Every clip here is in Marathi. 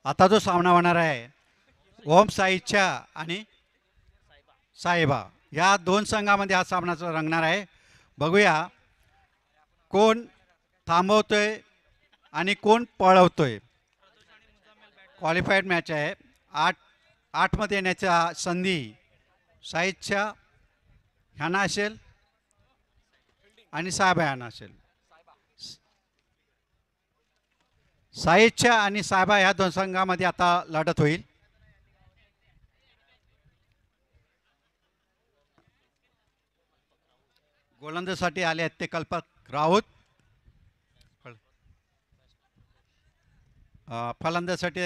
आता जो सामना होणार आहे ओम साईच्या आणि साहेबा या दोन संघामध्ये हा सामना रंगणार आहे. बघूया कोण थांबवतोय आणि कोण पळवतोय. क्वालिफाईड मॅच आहे. आठ आठमध्ये येण्याच्या संधी साईच्या ह्यांना असेल आणि साहेबा ह्यांना असेल. साईच्या आणि साहेबा ह्या दोन संघामध्ये आता लढत होईल. गोलंदाजीसाठी आले आहेत ते कल्पक राऊत. फलंदाजीसाठी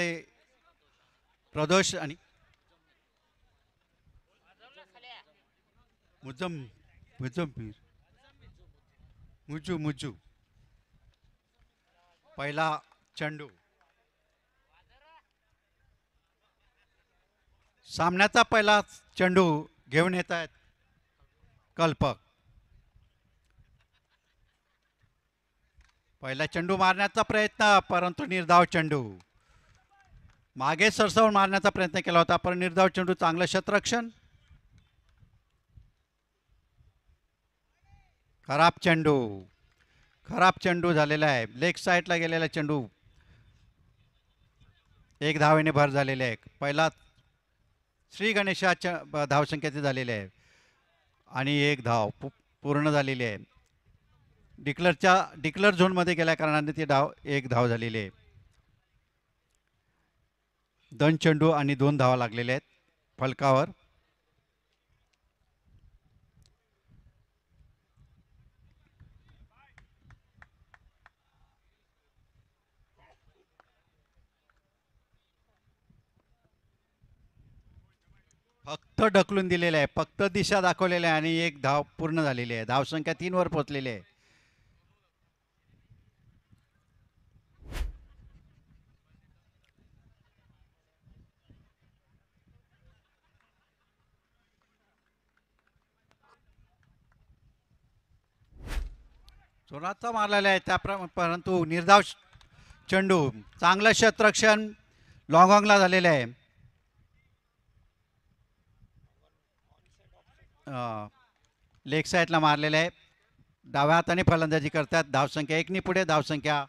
प्रदोष आणि मुजम्मीर मुजू पहिला चेंडू सामन्याचा पहिला चेंडू घेऊन येत आहेत कल्पक. पहिला चेंडू मारण्याचा प्रयत्न परंतु निर्धाव चेंडू. मागे सरसवून मारण्याचा प्रयत्न केला होता पण निर्धाव चेंडू. चांगलं क्षेत्ररक्षण. खराब चेंडू झालेला आहे. लेग साईडला गेलेला चेंडू. एक धावेने भर झालेले आहे. पहिला श्री गणेशाच्या धावसंख्येचे झालेले आहे आणि एक धाव पूर्ण झालेली आहे. डिक्लर झोनमध्ये गेल्या कारणाने ती एक धाव झालेली आहे. 2 चेंडू आणि 2 धावा लागलेले आहेत फलकावर. फक्त ढकलून दिलेले आहे. फक्त दिशा दाखवलेली आहे आणि एक धाव पूर्ण झालेली आहे. धावसंख्या 3 वर पोहोचलेली आहे. जोराचा मारलेला आहे त्या परंतु निर्धाव चेंडू. चांगलं क्षेत्ररक्षण लॉंगॉंगला झालेलं आहे. लेग साईडला मारलेले आहे. डाव्या हाताने फलंदाजी करतात. धावसंख्या 1 पुढे. धावसंख्या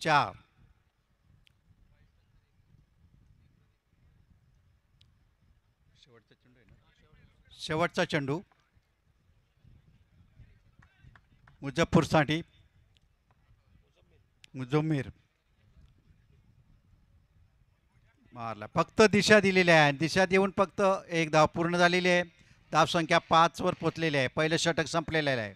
4. शेवटचा चेंडू मुझफ्फरसाठी. मुजम्मीर मारला. फक्त दिशा दिलेली आहे. दिशा देऊन फक्त एक धाव पूर्ण झालेली आहे. धावसंख्या 5 वर पोचलेली आहे. पहिलं षटक संपलेलं आहे.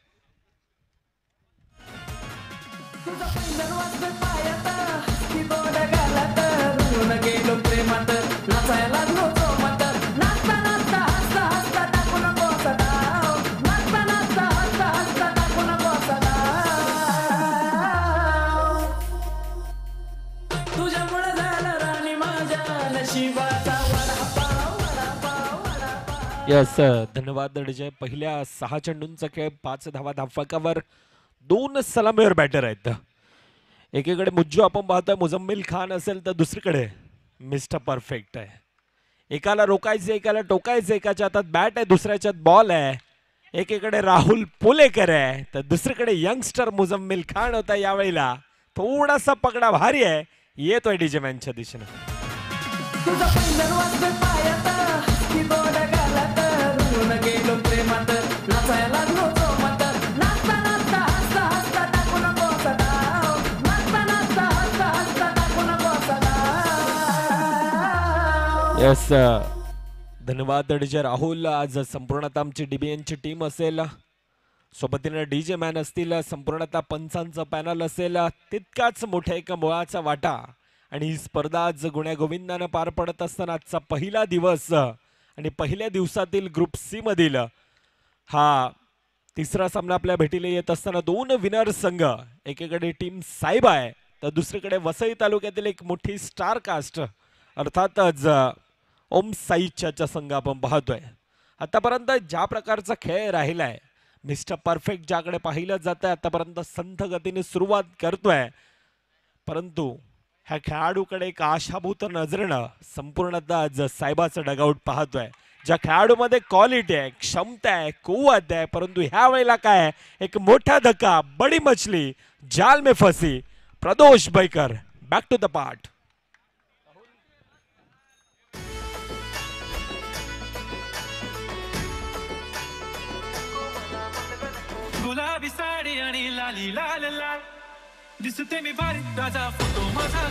यस धन्यवाद डीजे. पहिल्या 6 चेंडूंचा खेळ 5 धावा धावफलकावर. 2 सलामीवर बॅटर आहेत. एकीकडे मुज्जू आपण पाहतोय मुजम्मिल खान असेल तर दुसरीकडे मिस्टर परफेक्ट आहे. एकाला रोकायचे एकाला टोकायचे. एकाच्या हातात बॅट आहे दुसऱ्याच्या बॉल आहे. एकीकडे राहुल पुलेकर आहे तर दुसरीकडे यंगस्टर मुजम्मिल खान होता. यावेळेला थोडासा पकडा भारी आहे. येतोय डीजे मॅनच्या दिशेने. यस धन्यवाद डीजे राहुल. आज संपूर्णतः आमची डीबीएनची टीम असेल. सोबतीने डीजे मॅन असतील. संपूर्णतः पंचांचं पॅनल असेल. तितकाच मोठा एक मुळाचा वाटा. आणि ही स्पर्धा आज गुण्यागोविंदानं पार पडत असताना आजचा पहिला दिवस आणि पहिल्या दिवसातील ग्रुप सी मधील हा तिसरा सामना आपल्या भेटीला येत असताना 2 विनर संघ. एकीकडे टीम साहेब आहे तर दुसरीकडे वसई तालुक्यातील एक मोठी स्टार कास्ट अर्थातच ओम साईच्या संघ आपण पाहतोय. आतापर्यंत ज्या प्रकारचा खेळ राहिलाय मिस्टर परफेक्ट ज्याकडे पाहिलं जात आहे आतापर्यंत संथ गतीने सुरुवात करतोय. परंतु ह्या खेळाडूकडे एक आशाभूत नजरेनं संपूर्णतः आज साहेबाचं डगआउट पाहतोय. ज्या खेळाडूमध्ये क्वालिटी आहे, क्षमता आहे, कुवत आहे, परंतु ह्या वेळेला काय एक मोठा धक्का, बडी मछली जाल में फसी. प्रदोष बैकर बॅक टू द पार्ट. गुलाबी साडी आणि लाली लाल लाल दिसते मी भारी ताजा फोटो माझा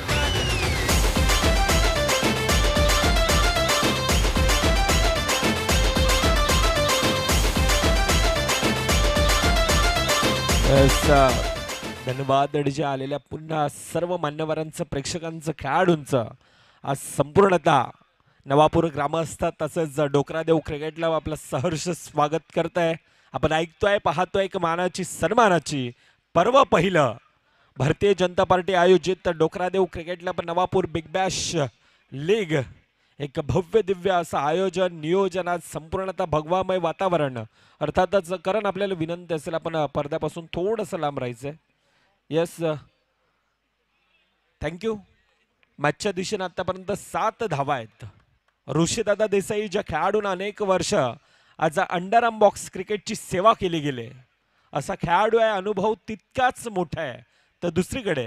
धन्यवाद जे आलेल्या पुन्हा सर्व मान्यवरांचं, प्रेक्षकांचं, खेळाडूंचं आज संपूर्णतः नवापूर ग्रामस्थ तसेच डोकरादेव क्रिकेटला आपलं सहर्ष स्वागत करत आहे. आपण ऐकतोय, पाहतोय एक मानाची सन्मानाची पर्व पहिलं भारतीय जनता पार्टी आयोजित Dokradev cricket club Navapur big bash league. एक भव्य दिव्य असं आयोजन, नियोजन, आज संपूर्णतः भगवामय वातावरण. अर्थातच कारण आपल्याला विनंती असेल आपण पडद्यापासून थोडंसं लांब राहायचंय. Yes, thank you. मॅचच्या दिशेने आतापर्यंत 7 धावा आहेत. ऋषीदादा देसाई ज्या खेळाडूंना अनेक वर्ष आज अंडरआर्म बॉक्स क्रिकेटची सेवा केली गेली असा खेळाडू आहे, अनुभव तितकाच मोठा आहे. तर दुसरीकडे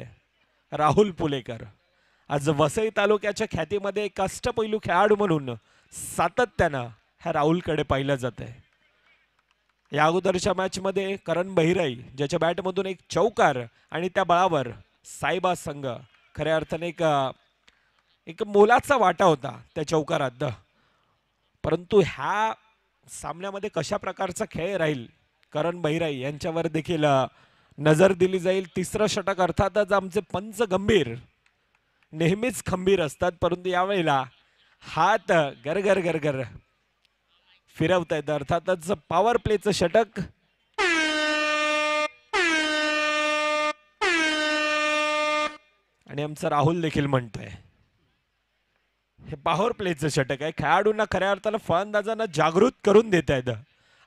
राहुल पुलेकर आज वसई तालुक्याच्या ख्यातीमध्ये एक अष्टपैलू खेळाडू म्हणून सातत्यानं ह्या राहुलकडे पाहिलं जात आहे. या अगोदरच्या मॅचमध्ये करण बहिराई ज्याच्या बॅटमधून एक चौकार आणि त्या बळावर साईबा संघ खऱ्या अर्थाने एक मोलाचा वाटा होता त्या चौकारात. परंतु ह्या सामन्यामध्ये कशा प्रकारचा खेळ राहील करण बहिराई यांच्यावर देखील नजर दिली जाईल. तिसरं षटक अर्थातच आमचे पंच गंभीर नेहमीच खंबीर असतात, परंतु यावेळेला हात गरगर गरगर फिरवत आहेत. अर्थातच पॉवर प्लेचं षटक. आणि आमचा राहुल देखील म्हणतोय हे पॉवर प्लेचं षटक आहे. खेळाडूंना खऱ्या अर्थानं फलंदाजांना जागृत करून देत आहेत.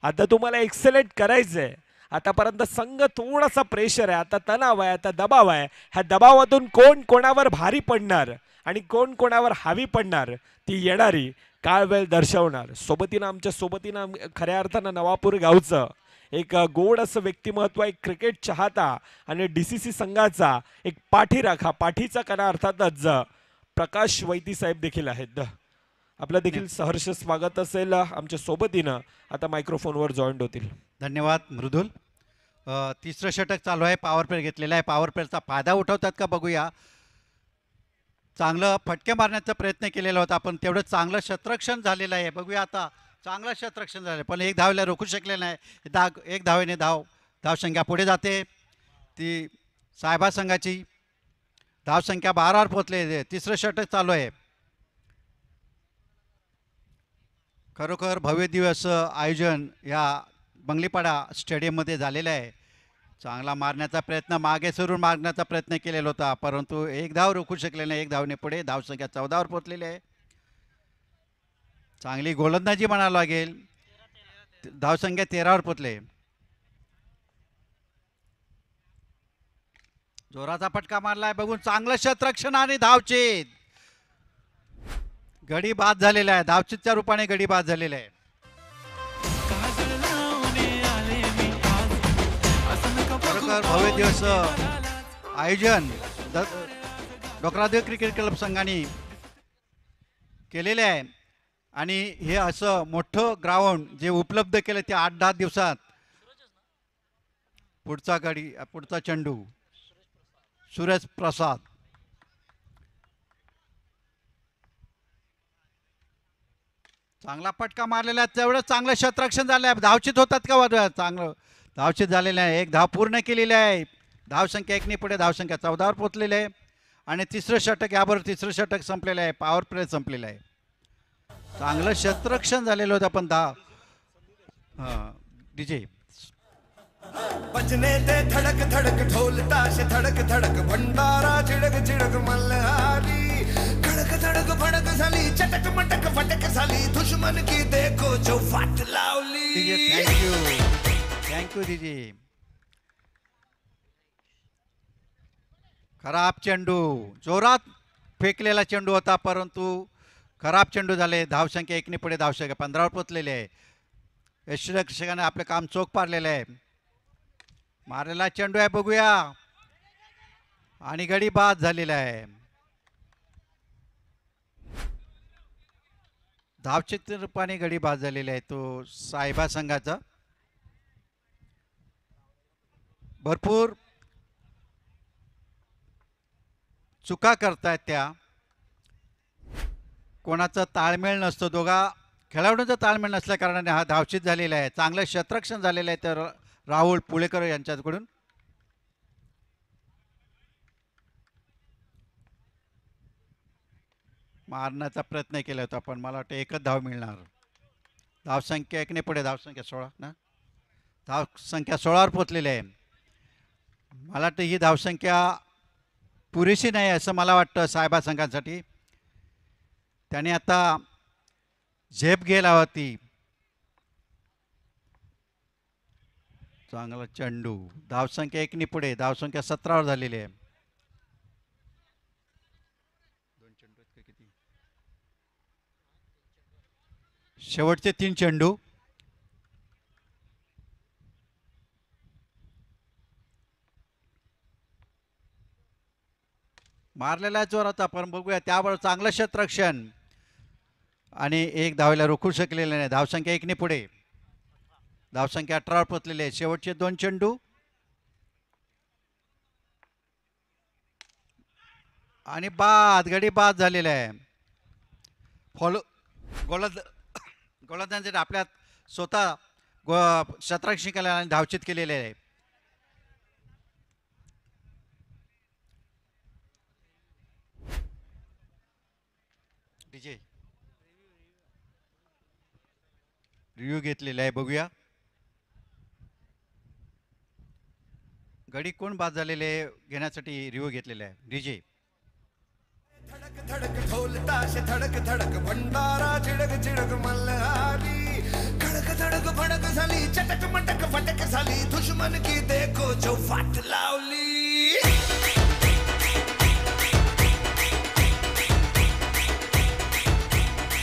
आता तुम्हाला एक्सेलेंट करायचंय. आतापर्यंत संघ थोडासा प्रेशर आहे, आता तणाव आहे, आता दबाव आहे. ह्या दबावातून कोण कोणावर भारी पडणार आणि कोण कोणावर हावी पडणार ती येणारी काळ वेळ दर्शवणार. सोबतीनं आमच्या सोबतीनं खऱ्या अर्थानं नवापूर गावचं एक गोड असं व्यक्तिमत्व, एक क्रिकेट चाहता आणि DCC संघाचा एक पाठीराखा, पाठीचा कणा अर्थातच प्रकाश वैती साहेब देखील आहेत. आपलं देखील सहर्ष स्वागत असेल. आमच्या सोबतीनं आता मायक्रोफोनवर जॉईंट होतील. धन्यवाद मृदुल. तिसरं षटक चालू आहे, पॉवर प्ले घेतलेला आहे. पॉवर प्लेचा फायदा उठवतात का बघूया. चांगलं फटके मारण्याचा प्रयत्न केलेला होता, पण तेवढं चांगलं शतरक्षण झालेलं आहे. बघूया आता चांगलं शतरक्षण झालं, पण एक धावेला रोखू शकले नाही. एक धावेने धावसंख्या पुढे जाते. ती साहेबा संघाची धावसंख्या 12वर पोहोचले. तिसरं षटक चालू आहे. खरोखर भव्य दिवस आयोजन या बंगलीपाडा स्टेडियममध्ये झालेलं आहे. चांगला मारण्याचा प्रयत्न, मागे सरून मारण्याचा प्रयत्न केलेला होता, परंतु एक धाव रोखू शकले नाही. एक धावने पुढे धावसंख्या 14वर पोहोचलेली आहे. चांगली गोलंदाजी म्हणावं लागेल. धावसंख्या 13वर पोहोचले. जोराचा फटका मारलाय बघून चांगलं शतरक्षण आणि धावचीत. गडी बाद झालेला आहे. धावचीतच्या रूपाने गडी बाद झालेला आहे. खरोखर भव्य दिवस आयोजन डोकरादेव क्रिकेट क्लब संघाने केलेले आहे. आणि हे असं मोठं ग्राउंड जे उपलब्ध केलं ते 8-10 दिवसात. पुढचा चेंडू सूरज प्रसाद. चांगला फटका मारलेला आहे. तेवढं चांगलं शतरक्षण झालं आहे. धावचित होतात का? चांगलं धावचित झालेलं आहे. एक धाव पूर्ण केलेली आहे. धावसंख्या 1ने पुढे धावसंख्या 14वर पोहोचलेली आहे. आणि तिसरं षटक, याबरोबर तिसरं षटक संपलेलं आहे. पॉवर प्ले संपलेलं आहे. चांगलं शतरक्षण झालेलं होतं. पण डीजे बजने ते धड़क धड़क ढोल ताश धड़क धड़क भंडारा चिड़क चिड़क मल्हारी खड़क धड़क भड़क झाली चटक मटक फटक झाली दुश्मन की देखो जो फाट लावली. Thank you DJ. खराब चेंडू, जोरात फेकलेला चेंडू होता, परंतु खराब चेंडू झाले. धावसंख्या 1 ने पुढे, धावसंख्या 15 वर पोचलेली आहे. यष्टीरक्षकाने आपले काम चोख पाडलेले आहे. मारलेला चेंडू आहे, बघूया, आणि गडी बाद झालेला आहे. धावचित्र रूपाने गडी बाद झालेला आहे तो साहेबा संघाचा. भरपूर चुका करतायत त्या. कोणाचा ताळमेळ नसतो, दोघा खेळाडूंचा ताळमेळ नसल्या कारणाने हा धावचित झालेला आहे. चांगलं क्षेत्ररक्षण झालेलं आहे तर राहुल पुळेकर यांच्याकडून. मारण्याचा प्रयत्न केला होता पण मला वाटतं एकच धाव मिळणार. धावसंख्या 1 ने पुढे, धावसंख्या 16 ना, धावसंख्या 16 वर पोचलेली आहे. मला वाटतं ही धावसंख्या पुरेशी नाही असं मला वाटतं साहेबा संघासाठी. त्याने आता झेप घ्यायला होती. चांगला चेंडू, धावसंख्या 1 ने पुढे, धावसंख्या 17 वर झालेली आहे. शेवटचे 3 चेंडू. मारलेला जोर होता पण बघूया, त्यावर चांगलं क्षेत्ररक्षण आणि एक धावेला रोखू शकलेले नाही. धावसंख्या 1 ने पुढे, धावसंख्या 18 वर पोचलेली आहे. शेवटचे 2 चेंडू आणि बाद, गडी बाद झालेला आहे. फॉलो गोलंदाजाने आपल्या स्वतः क्षेत्ररक्षण केले आणि धावचित केलेले आहे. डीजे रिव्ह्यू घेतलेला आहे, बघूया गडी कोण बाद झालेले घेण्यासाठी रिव्ह्यू घेतलेला आहे. डीजे धडक धडक ढोल ताश धडक धडक भंडारा चिडक चिडक मल्हारी खडक धडक फडक झाली चटक मटक फटक झाली दुश्मन की देखो जो फाट लावली.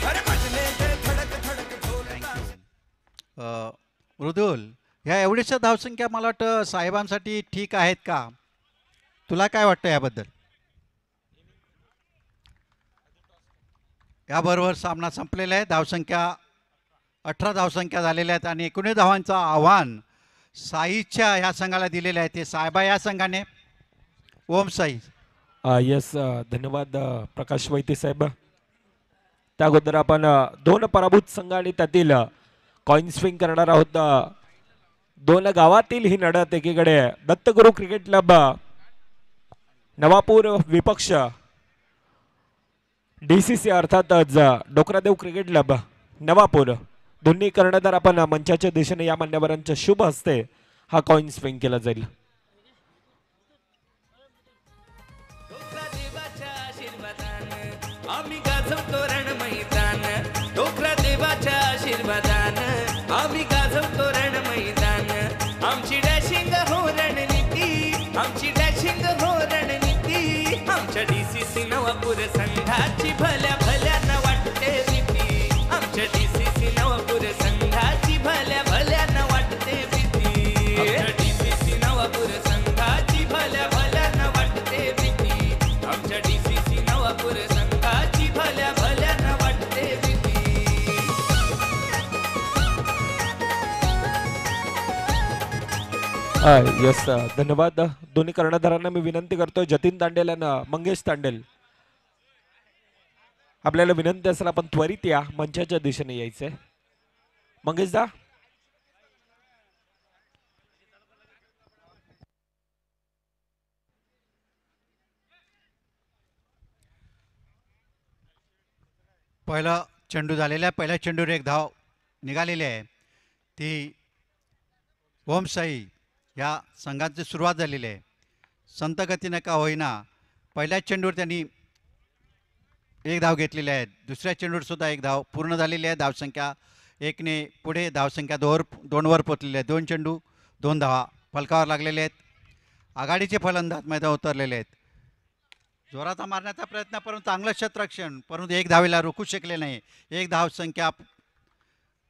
अरे बजले ते धडक धडक ढोल ताश. मृदुल, ह्या एवढीशा धावसंख्या मला वाटतं साहेबांसाठी ठीक आहेत का? तुला काय वाटतं याबद्दल? याबरोबर सामना संपलेला आहे. धावसंख्या 18 धावसंख्या झालेल्या आहेत आणि 19 धावांचं आव्हान साईच्या ह्या संघाला दिलेलं आहे. ते साहेबा या संघाने. ओम साई. यस, धन्यवाद प्रकाश वैते साहेब. त्या अगोदर आपण 2 पराभूत संघ आणि त्यातील कॉइन स्विंग करणार आहोत. 2 गावातील ही लढत. एकीकडे दत्तगुरु क्रिकेट क्लब नवापूर विपक्ष DCC अर्थातच डोकरादेव क्रिकेट क्लब नवापूर. दोन्ही कर्णधार आपण मंचाच्या दिशेने या मान्यवरांच्या शुभ हस्ते हा कॉइन स्विंग केला जाईल. आम्ही गाजवतो रण मैदान, डोकरा देवाच्या आशीर्वादान आम्ही गाजवतो रण मैदान. आमची डॅशिंग हो रणनीती, आमची डॅशिंग हो रणनीती, आमच्या DCC नवापूर संघाची भल्या भल्यानं वाटते भीती, आमच्या DCC नवापूर संघाची भल्या भल्यानं वाटते भीती, आमच्या DCC नवापूर संघाची भल्या भल्यानं वाटते भीती, आमच्या DCC नवापूर संघाची भल्या भल्यानं वाटते भीती. यस, धन्यवाद. दोन्ही कर्णधारांना मी विनंती करतोय, जतीन तांडेल आणि मंगेश तांडेल, आपल्याला विनंती असेल आपण त्वरित या मंचाच्या दिशेने यायचंय. मंगेश दा. पहिला चेंडू झालेला आहे. पहिल्या चेंडूवर एक धाव निघालेली आहे. ती ओम साई या संघाची सुरुवात झालेली आहे. संत गतीनं का होईना पहिल्या चेंडूवर त्यांनी एक धाव घेतलेली आहे. दुसऱ्या चेंडूवर सुद्धा एक धाव पूर्ण झालेली आहे. धावसंख्या 1 ने पुढे, धावसंख्या 2 वर पोचलेली आहे. 2 चेंडू 2 धावा फलकावर लागलेले आहेत. आघाडीचे फलंदाज मैदान उतरलेले आहेत. जोराचा मारण्याचा प्रयत्न परंतु चांगलं क्षेत्ररक्षण परंतु एक धावेला रोखू शकले नाही. एक धावसंख्या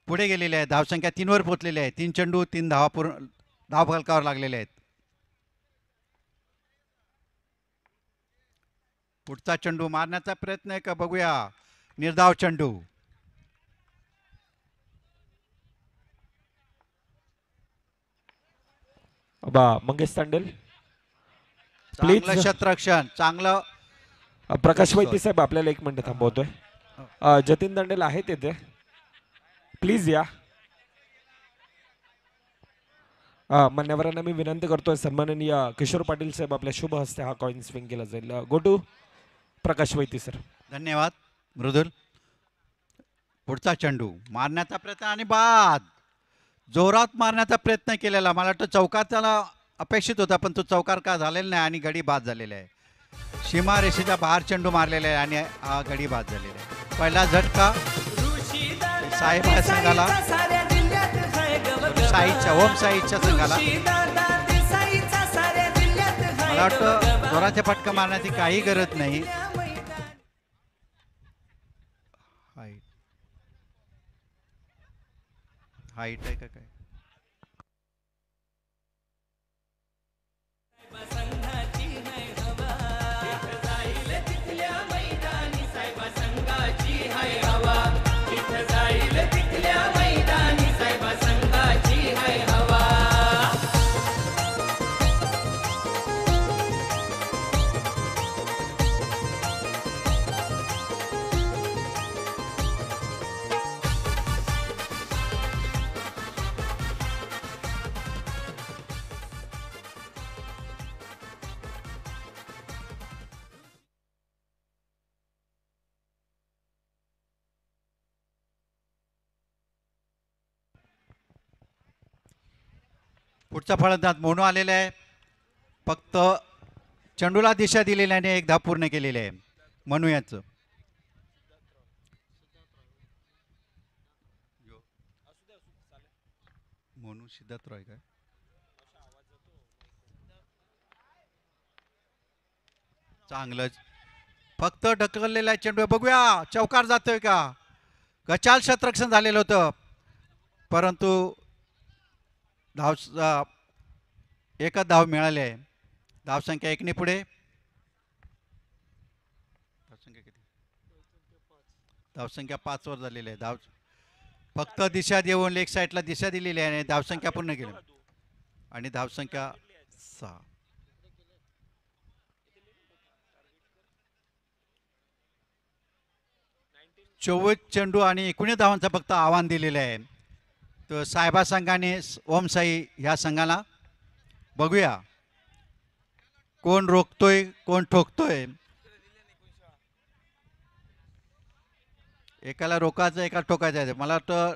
पुढे गेलेली आहे. धावसंख्या 3वर पोहोचलेली आहे. 3 चेंडू 3 धावा पूर्ण धाव फलकावर लागलेले आहेत. पुढचा चेंडू मारण्याचा प्रयत्न आहे का बघूया. निर्धाव चेंडू मंगेश तांडेल चांगलं क्षेत्ररक्षण चांगलं. प्रकाश वैती साहेब आपल्याला 1 मिनिट थांबवतोय. जतीन दांडेल आहे तिथे, प्लीज या. मान्यवरांना मी विनंती करतोय सन्माननीय किशोर पाटील साहेब आपल्या शुभ हस्ते हा कॉइन स्विंग केला जाईल. Go to Prakash Vaity sir. धन्यवाद मृदुल. पुढचा चेंडू मारण्याचा प्रयत्न आणि बाद. जोरात मारण्याचा प्रयत्न केलेला. मला वाटतं चौकार त्याला अपेक्षित होता पण तो चौकार का झालेला नाही आणि गडी बाद झालेला आहे. सीमा रेषेच्या बाहेर चेंडू मारलेला आहे आणि हा गडी बाद झालेला आहे. पहिला झटका साहेब या संघाला, साईच्या ओम साईच्या संघाला. मला वाटतं जोराचे फटका मारण्याची काही गरज नाही. हाईट आहे का काय. पुढचा फलंदाज मोनू आलेला आहे. फक्त चेंडूला दिशा दिलेली आणि एक धाव पूर्ण केलेली आहे मनू यांचं. मोनू सिद्धार्थ रॉय काय चांगलं फक्त ढकललेला चेंडू. बघूया चौकार जातोय का. गचाल क्षेत्ररक्षण झालेलं होतं परंतु धाव एकच धाव मिळाले आहे. धावसंख्या 1ने पुढे. धावसंख्या किती. धावसंख्या 5 वर झालेली आहे. धाव फक्त दिशा देऊन लेग साईडला दिशा दिलेली आहे आणि धावसंख्या पूर्ण केली आणि धावसंख्या 6. चोवीस चेंडू आणि 19 धावांचं फक्त आव्हान दिलेलं आहे. तर साहेबा संघाने ओम साई ह्या संघाला. बघूया कोण रोखतोय कोण ठोकतोय. एकाला रोकायचं एका ठोकायचं आहे. मला वाटतं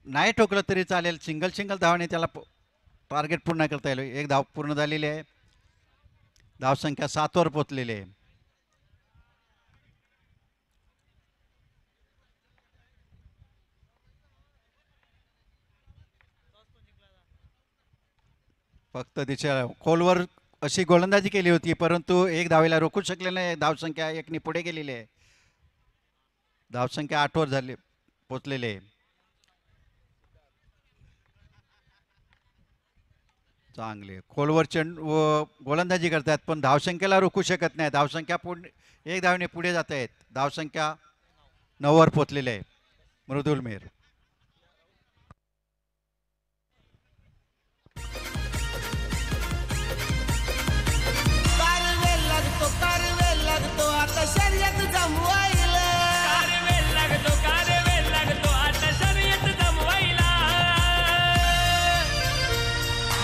नाही ठोकलं तरी चालेल. सिंगल धावाने त्याला टार्गेट पूर्ण करता येईल. एक धाव पूर्ण झालेली आहे. धावसंख्या 7 वर पोचलेली आहे. फक्त दिशा खोलवर अशी गोलंदाजी केली होती परंतु एक धावेला रोखू शकले नाही. धावसंख्या 1ने पुढे गेलेली आहे. धावसंख्या 8 वर झाली पोचलेली आहे. चांगले खोलवर गोलंदाजी करतात पण धावसंख्येला रोखू शकत नाही. धावसंख्या एक धावेने पुढे जात आहेत. धावसंख्या 9 वर पोचलेली आहे. मृदुल मेहर. आता शर्यत जमवायला.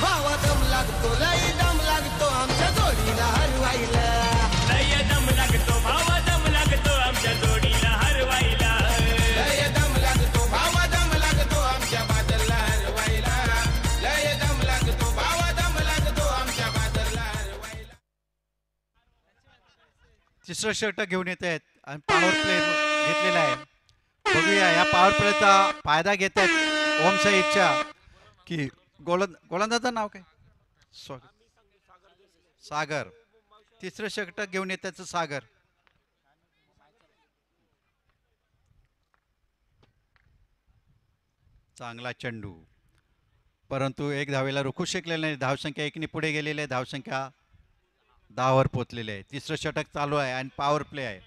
भावा दम लागतो लई दम लागतो आमच्या जोडीला हरवायला. लय दम लागतो भावा दम लागतो आमच्या जोडीला हरवायला. लय दम लागतो भावा दम लागतो आमच्या बादलला हरवायला. लय दम लागतो भावा दम लागतो आमच्या बादलला हरवायला. तिसरं षटक घेऊन येत आहेत आणि पॉवर प्ले घेतलेला आहे. बघूया या पॉवर प्लेचा फायदा घेत आहेत ओम साईच्या की गोलंदाजाचं नाव काय. सागर. तिसरं षटक घेऊन येतात सागर. चांगला चेंडू, परंतु एक धावेला रोखू शकलेला नाही. धावसंख्या 1 ने पुढे गेलेली आहे. धावसंख्या 10 वर पोहोचलेली आहे. तिसरं षटक चालू आहे आणि पॉवर प्ले आहे.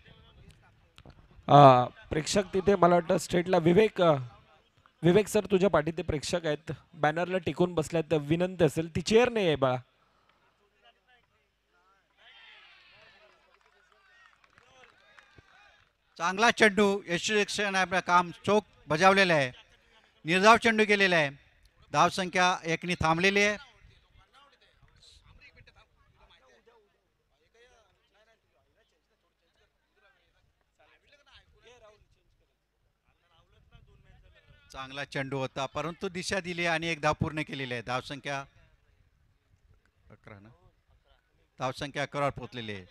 प्रेक्षक तिथे मला वाटतं स्टेटला विवेक सर तुझ्या पाठी ते प्रेक्षक आहेत, बॅनरला टिकून बसल्यात. विनंती असेल, ती चेअर नाही आहे बाळा. चांगला चेंडू, यशस्वी आपलं काम चोख बजावलेलं आहे. निर्धाव चेंडू गेलेला आहे. धावसंख्या 1 ने थांबलेली आहे. चांगला चेंडू होता, परंतु दिशा दिली आणि एक धाव पूर्ण केलेली आहे. धावसंख्या 11 ना, धावसंख्या 11 वर पोहोचलेली आहे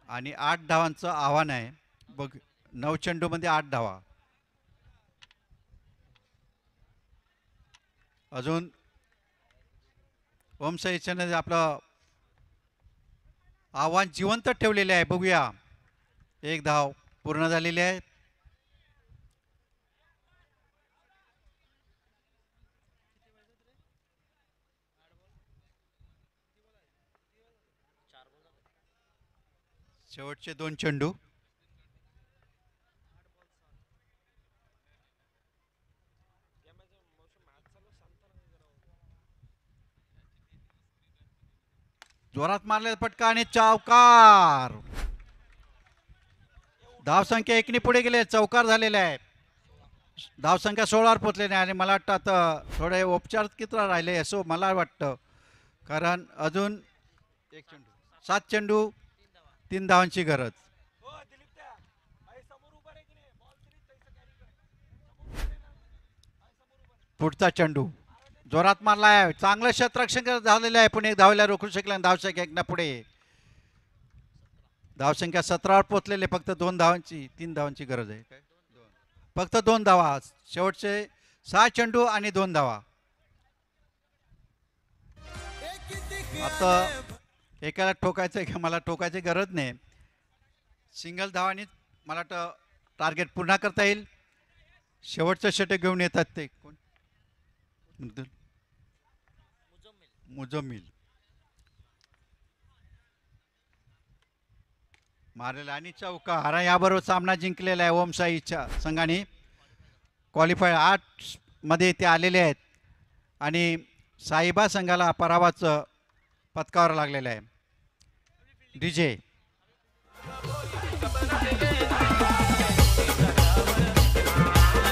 आणि 8 धावांचं आव्हान आहे. बघ, 9 चेंडू मध्ये 8 धावा. अजून ओमसाईच्याने आपलं आव्हान जिवंत ठेवलेले आहे. बघूया, एक धाव पूर्ण झालेली आहे. शेवटचे 2 चेंडू. जोरात मारलेला फटका आणि चौकार. धावसंख्या 1 ने पुढे गेले, चौकार झालेला आहे. धावसंख्या 16 वर पोहोचलेली आहे आणि मला वाटतं आता थोडे उपचार किती राहिले असं मला वाटतं, कारण अजून 7 चेंडू 3 धावांची गरज. पुढचा चेंडू जोरात मारला आहे. चांगलं क्षेत्ररक्षण झालेलं आहे, पण एक धावेला रोखू शकला. धावसंख्या 1 पुढे. धावसंख्या 17 वर पोहोचलेले. फक्त 3 धावांची गरज आहे. फक्त 2 धावा. शेवटचे 6 चेंडू आणि 2 धावा. आता एकाला ठोकायचं आहे, मला ठोकायची गरज नाही. सिंगल धावानी मला वाटतं टार्गेट पूर्ण करता येईल. शेवटचं षटक घेऊन येतात ते कोण, मुजम्मिल मारलेला आणि चौकार. याबरोबर सामना जिंकलेला आहे ओमसाईच्या संघाने. क्वालिफाय 8 मध्ये ते आलेले आहेत आणि साईबा संघाला पराभवाचं पत्कावर लागलेलं आहे. डीजे